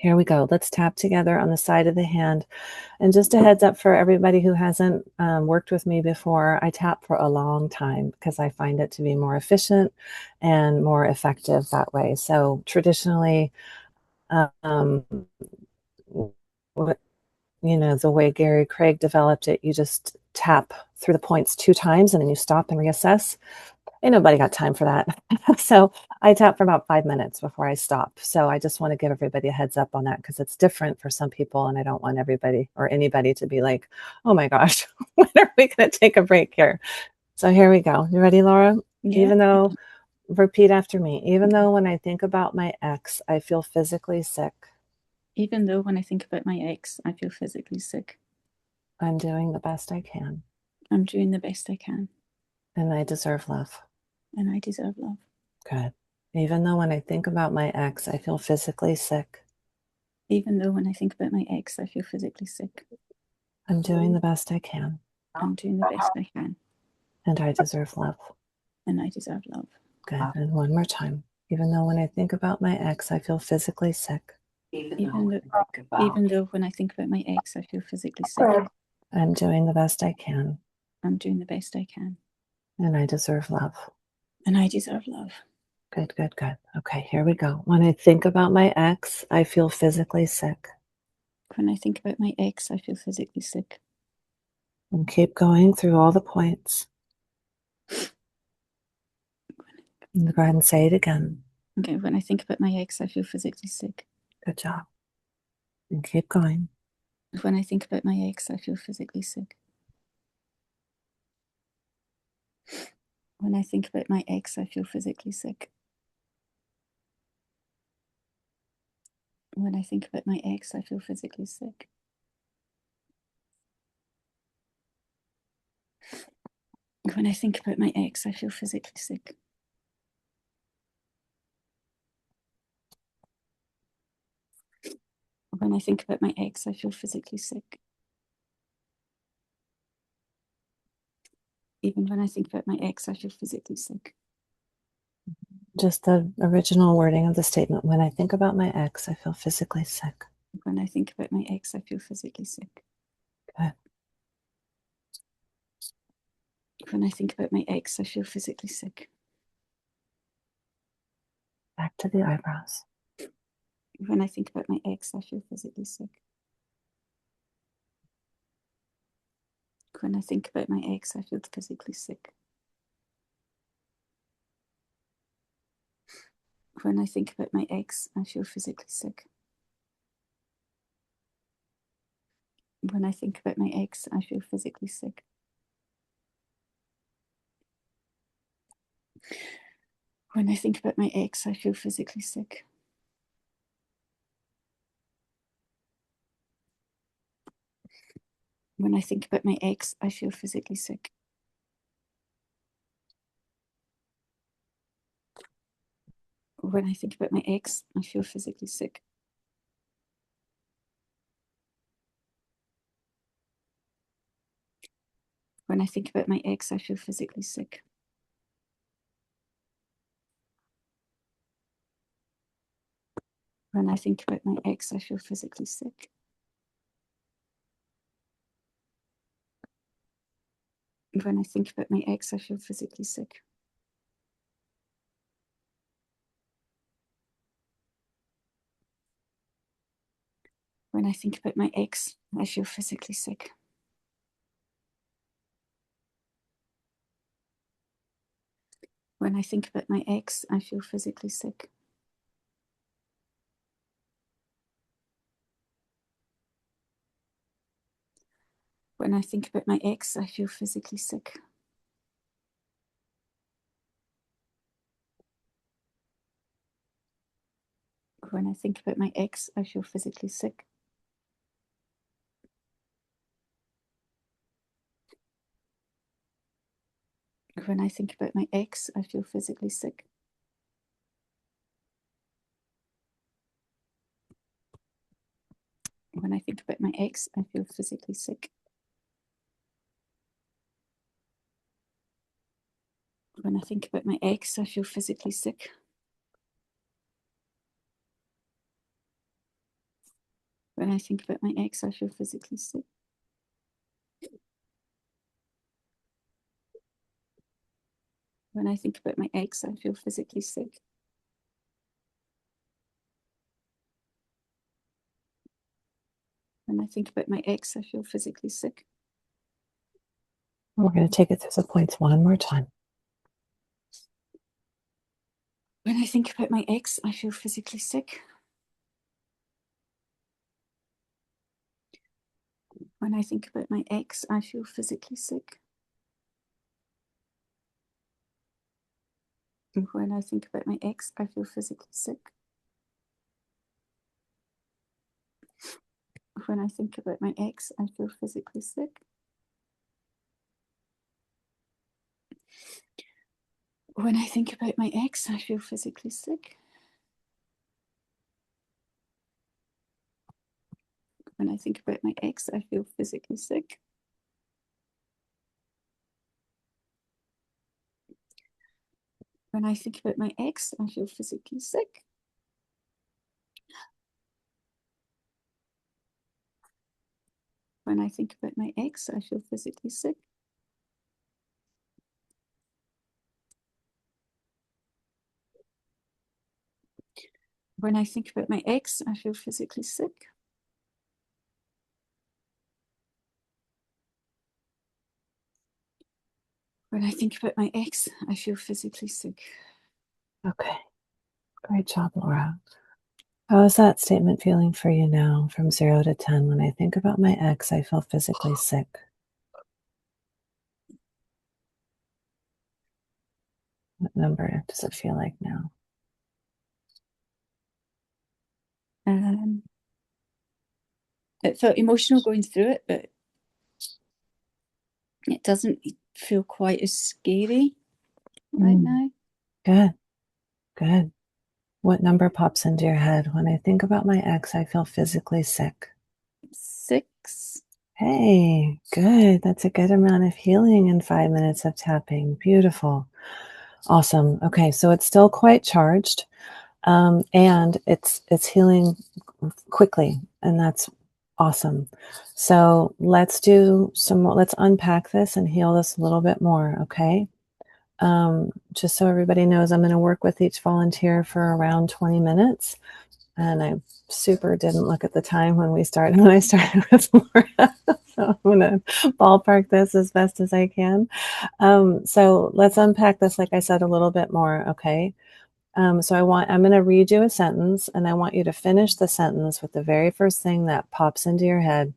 here we go. Let's tap together on the side of the hand. And just a heads up for everybody who hasn't worked with me before, I tap for a long time because I find it to be more efficient and more effective that way. So traditionally, um, what, the way Gary Craig developed it, you just tap through the points 2 times and then you stop and reassess. Ain't nobody got time for that. So I tap for about 5 minutes before I stop. So I just want to give everybody a heads up on that because it's different for some people. And I don't want everybody or anybody to be like, oh my gosh, when are we going to take a break here? So here we go. You ready, Laura? Yeah. Repeat after me. Even though when I think about my ex, I feel physically sick. Even though when I think about my ex, I feel physically sick. I'm doing the best I can. I'm doing the best I can. And I deserve love. And I deserve love. Good. Even though when I think about my ex, I feel physically sick. Even though when I think about my ex, I feel physically sick. I'm doing the best I can. I'm doing the best I can. And I deserve love. And I deserve love. Good. And one more time. Even though when I think about my ex, I feel physically sick. Even though when I think about my ex, I feel physically sick. I'm doing the best I can. I'm doing the best I can. And I deserve love. And I deserve love. Good, good, good. Okay, here we go. When I think about my ex, I feel physically sick. When I think about my ex, I feel physically sick. And keep going through all the points. And go ahead and say it again. Okay, when I think about my ex, I feel physically sick. Good job. And keep going. When I think about my ex, I feel physically sick. When I think about my ex, I feel physically sick. When I think about my ex, I feel physically sick. When I think about my ex, I feel physically sick. When I think about my ex, I feel physically sick. Even when I think about my ex, I feel physically sick. Just the original wording of the statement. When I think about my ex, I feel physically sick. When I think about my ex, I feel physically sick. Good. When I think about my ex, I feel physically sick. Back to the eyebrows. When I think about my ex, I feel physically sick. When I think about my ex, I feel physically sick. When I think about my ex, I feel physically sick. When I think about my ex, I feel physically sick. When I think about my ex, I feel physically sick. When I think about my ex, I feel physically sick. When I think about my ex, I feel physically sick. When I think about my ex, I feel physically sick. When I think about my ex, I feel physically sick. When I think about my ex, I feel physically sick. When I think about my ex, I feel physically sick. When I think about my ex, I feel physically sick. When I think about my ex, I feel physically sick. When I think about my ex, I feel physically sick. When I think about my ex, I feel physically sick. When I think about my ex, I feel physically sick. When I think about my ex, I feel physically sick. When I think about my ex, I feel physically sick. When I think about my ex, I feel physically sick. When I think about my ex, I feel physically sick. We're going to take it through the points one more time. When I think about my ex, I feel physically sick. When I think about my ex, I feel physically sick. When I think about my ex, I feel physically sick. When I think about my ex, I feel physically sick. When I think about my ex, I feel physically sick. When I think about my ex, I feel physically sick. When I think about my ex, I feel physically sick. When I think about my ex, I feel physically sick. When I think about my ex, I feel physically sick. When I think about my ex, I feel physically sick. Okay. Great job, Laura. How is that statement feeling for you now from 0 to 10? When I think about my ex, I feel physically sick. What number does it feel like now? It felt emotional going through it, but it doesn't feel quite as scary right now. Good, good. What number pops into your head? When I think about my ex, I feel physically sick. 6. Hey, good. That's a good amount of healing in 5 minutes of tapping. Beautiful. Awesome. Okay, so it's still quite charged, and it's healing quickly, and that's awesome. So let's do some more. Let's unpack this and heal this a little bit more. Okay. Just so everybody knows, I'm going to work with each volunteer for around 20 minutes. And I super didn't look at the time when I started with Laura. So I'm going to ballpark this as best as I can. So let's unpack this, like I said, a little bit more. Okay. I'm going to read you a sentence, and I want you to finish the sentence with the very first thing that pops into your head,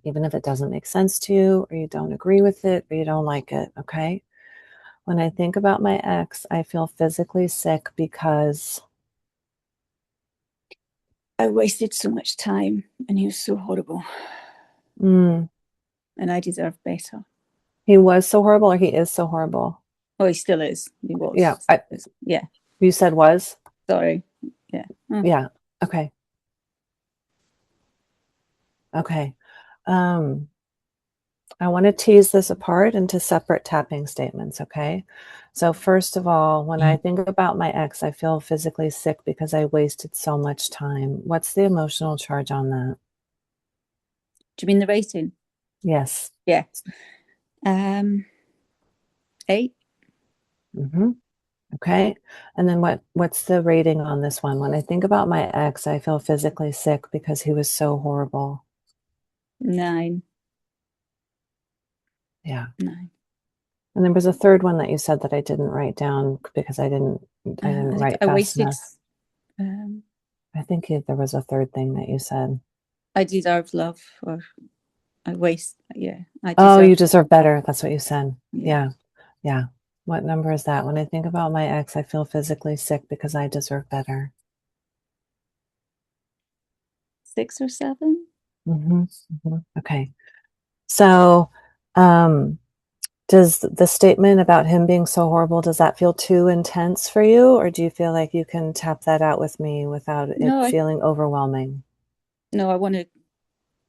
even if it doesn't make sense to you, or you don't agree with it, or you don't like it. Okay. When I think about my ex, I feel physically sick because I wasted so much time and he was so horrible. mm, And I deserve better. he was so horrible, or he is so horrible. Oh, he still is. He was. Yeah. Yeah. You said was? Sorry. Yeah. Yeah. Okay. Okay. Um, I want to tease this apart into separate tapping statements. Okay. So, first of all, when I think about my ex, I feel physically sick because I wasted so much time. What's the emotional charge on that? Do you mean the rating? Yes. Yeah. 8. Mm-hmm. Okay. And then what's the rating on this one? When I think about my ex, I feel physically sick because he was so horrible. 9. Yeah. 9. And there was a third one that you said that I didn't write down because I didn't I think write I fast wasted. enough. I think there was a third thing that you said. I deserve love, or I waste. Yeah, I Oh, deserve. you deserve better. That's what you said. Yeah. Yeah. Yeah. What number is that? When I think about my ex, I feel physically sick because I deserve better. 6 or 7. Okay. So, um, does the statement about him being so horrible, does that feel too intense for you? Or do you feel like you can tap that out with me without it No, feeling overwhelming? no, I want to.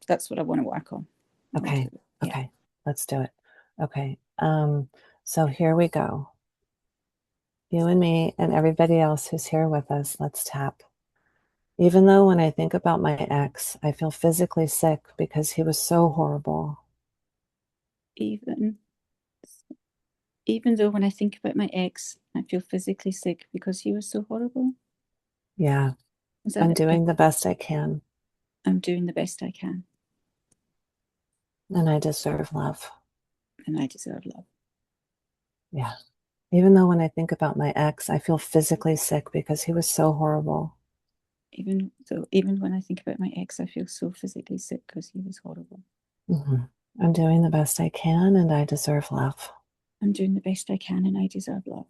That's what I want to work on. Okay. Yeah. Okay. Let's do it. Okay. So here we go. You and me and everybody else who's here with us, let's tap. Even though when I think about my ex, I feel physically sick because he was so horrible. Even though when I think about my ex, I feel physically sick because he was so horrible. Yeah, Is I'm that it? doing the best I can, I'm doing the best I can, and I deserve love. and I deserve love. Yeah. Even though when I think about my ex, I feel physically sick because he was so horrible. Even when I think about my ex, I feel so physically sick because he was horrible. Hmm. I'm doing the best I can, and I deserve love. I'm doing the best I can, and I deserve love.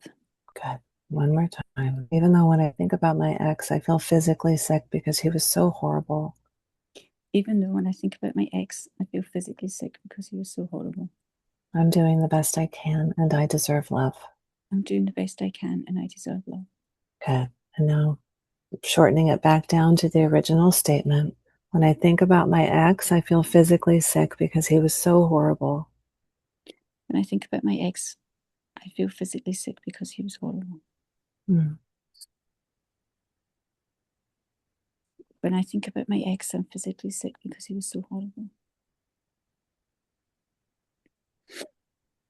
Good. One more time. Even though when I think about my ex, I feel physically sick because he was so horrible. Even though when I think about my ex, I feel physically sick because he was so horrible. I'm doing the best I can, and I deserve love. I'm doing the best I can, and I deserve love. Okay. And now shortening it back down to the original statement. When I think about my ex, I feel physically sick because he was so horrible. When I think about my ex, I feel physically sick because he was horrible. Mm. When I think about my ex, I'm physically sick because he was so horrible.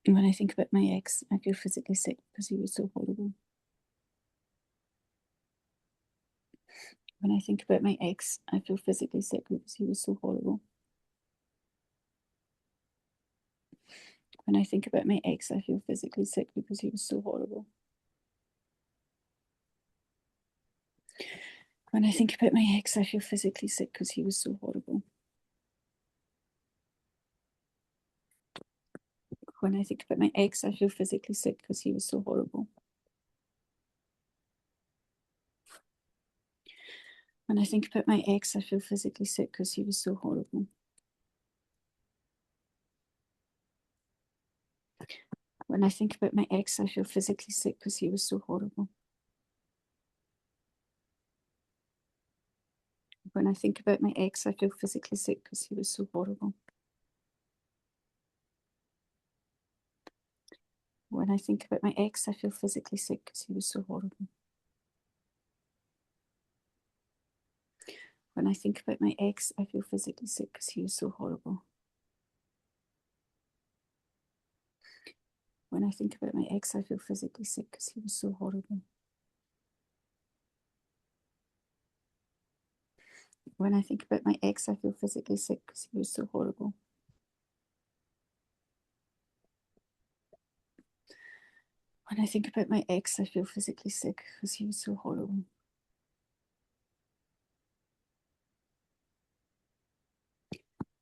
And when I think about my ex, I feel physically sick because he was so horrible. When I think about my ex, I feel physically sick because he was so horrible. When I think about my ex, I feel physically sick because he was so horrible. When I think about my ex, I feel physically sick because he was so horrible. When I think about my ex, I feel physically sick because he was so horrible. When I think about my ex, I feel physically sick because he was so horrible. When I think about my ex, I feel physically sick because he was so horrible. When I think about my ex, I feel physically sick because he was so horrible. When I think about my ex, I feel physically sick because he was so horrible. When I think about my ex, I feel physically sick because he was so horrible. When I think about my ex, I feel physically sick because he was so horrible. When I think about my ex, I feel physically sick because he was so horrible. When I think about my ex, I feel physically sick because he was so horrible.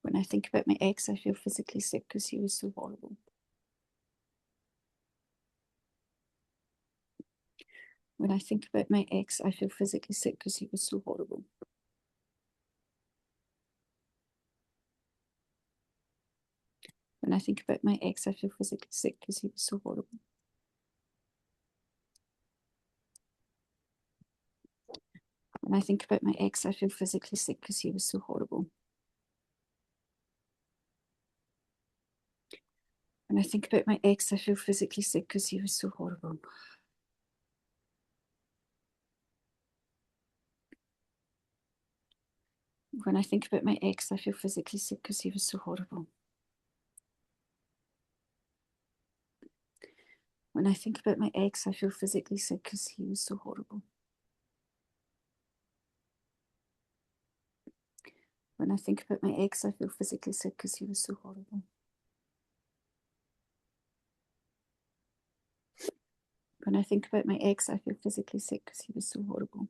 When I think about my ex, I feel physically sick because he was so horrible. When I think about my ex, I feel physically sick because he was so horrible. When I think about my ex, I feel physically sick because he was so horrible. When I think about my ex, I feel physically sick because he was so horrible. When I think about my ex, I feel physically sick because he was so horrible. When I think about my ex, I feel physically sick because he was so horrible. When I think about my ex, I feel physically sick because he was so horrible. When I think about my ex, I feel physically sick because he was so horrible. When I think about my ex, I feel physically sick because he was so horrible.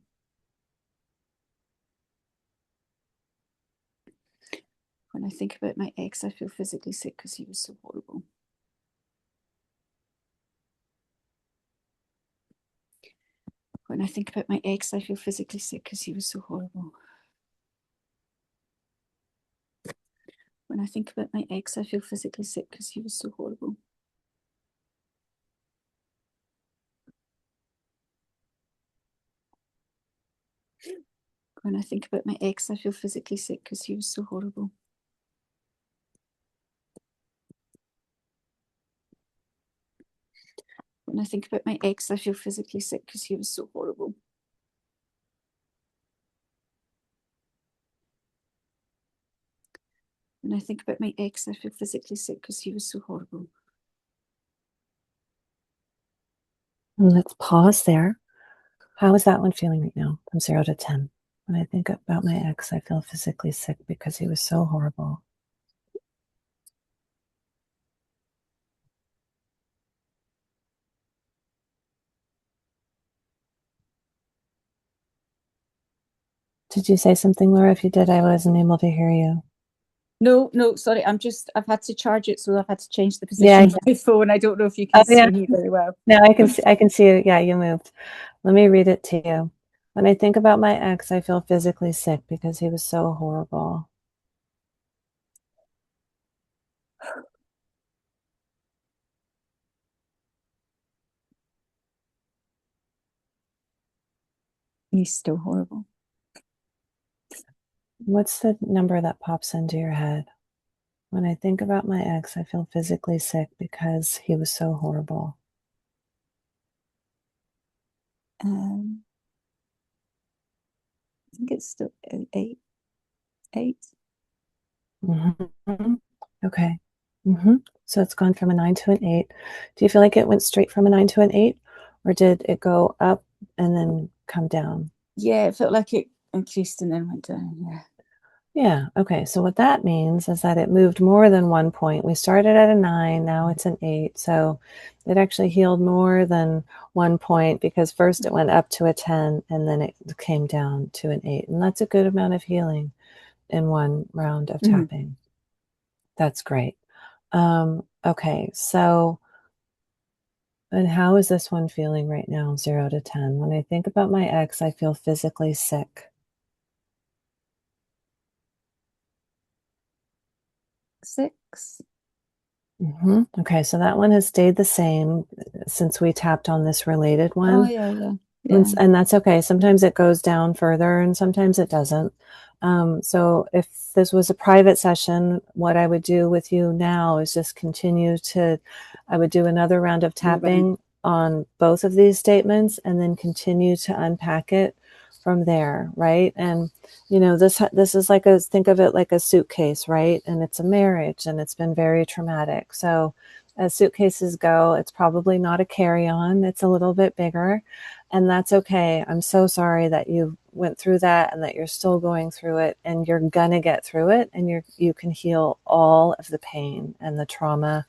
When I think about my ex, I feel physically sick because he was so horrible. When I think about my ex, I feel physically sick because he was so horrible. When I think about my ex, I feel physically sick because he was so horrible. When I think about my ex, I feel physically sick because he was so horrible. When I think about my ex, I feel physically sick because he was so horrible. When I think about my ex, I feel physically sick because he was so horrible. And let's pause there. How is that one feeling right now from 0 to 10? When I think about my ex, I feel physically sick because he was so horrible. Did you say something, Laura? If you did, I wasn't able to hear you. No, sorry. I've had to charge it, so I've had to change the Yeah. position of my phone. I don't know if you Oh, can yeah. see me very well. Now I can see you. Yeah, you moved. Let me read it to you. When I think about my ex, I feel physically sick because he was so horrible. He's still horrible. What's the number that pops into your head? When I think about my ex, I feel physically sick because he was so horrible. I think it's still eight. Mm-hmm. Okay. Mm-hmm. So it's gone from a 9 to an 8. Do you feel like it went straight from a 9 to an 8, or did it go up and then come down? Yeah, it felt like it increased and then went down. Yeah. Yeah. Okay. So what that means is that it moved more than 1 point. We started at a 9, now it's an 8. So it actually healed more than 1 point because first it went up to a 10 and then it came down to an 8. And that's a good amount of healing in one round of Mm-hmm. tapping. That's great. Okay. So, and how is this one feeling right now, 0 to 10? When I think about my ex, I feel physically sick. 6. Okay, so that one has stayed the same since we tapped on this related Oh, one. yeah. And that's okay. Sometimes it goes down further and sometimes it doesn't. So if this was a private session, what I would do with you now is just continue to, I would do another round of tapping on both of these statements and then continue to unpack it from there, right? And you know, this is like a, think of it like a suitcase, right? And it's a marriage and it's been very traumatic. So as suitcases go, it's probably not a carry-on. It's a little bit bigger, and that's okay. I'm so sorry that you went through that and that you're still going through it, and you're gonna get through it, and you can heal all of the pain and the trauma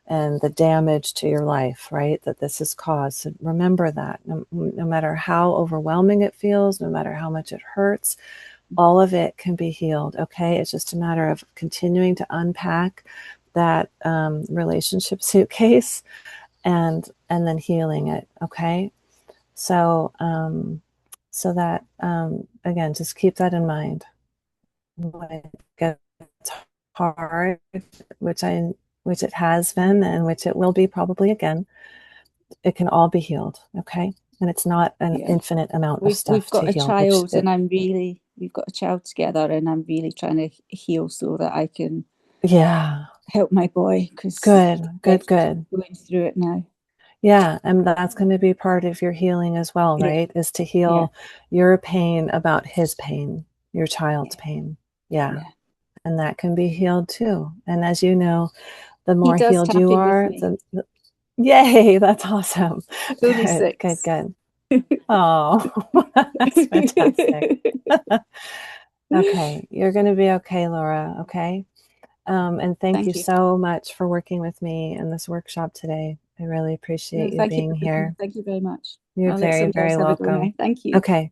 and the damage to your life, right? That this has caused. So remember that no matter how overwhelming it feels, no matter how much it hurts, all of it can be healed. Okay. It's just a matter of continuing to unpack that relationship suitcase and then healing it. Okay. So, so that, again, just keep that in mind. When it gets hard, which which it has been and which it will be probably again, it can all be healed. Okay. And it's not an Yeah. infinite amount of We've stuff to got a heal, which child, and we've got a child together, and I'm really trying to heal so that I can yeah, help my boy because good, he's good, good. going through it now. Yeah, and that's going to be part of your healing as well, Yeah, right? Is to yeah, heal your pain about his pain, your child's yeah, pain. Yeah. yeah. And that can be healed too. And as you know, the He more does healed you tapping with are, me. yay, that's awesome. He's only Good, good, 6. good. Oh, that's fantastic. Okay, you're going to be okay, Laura. Okay. And thank you Thank you. so much for working with me in this workshop today. I really No, appreciate you thank you. being here. Thank you very much. You're I'll let very, somebody else very have a go now. welcome. Thank you. Okay.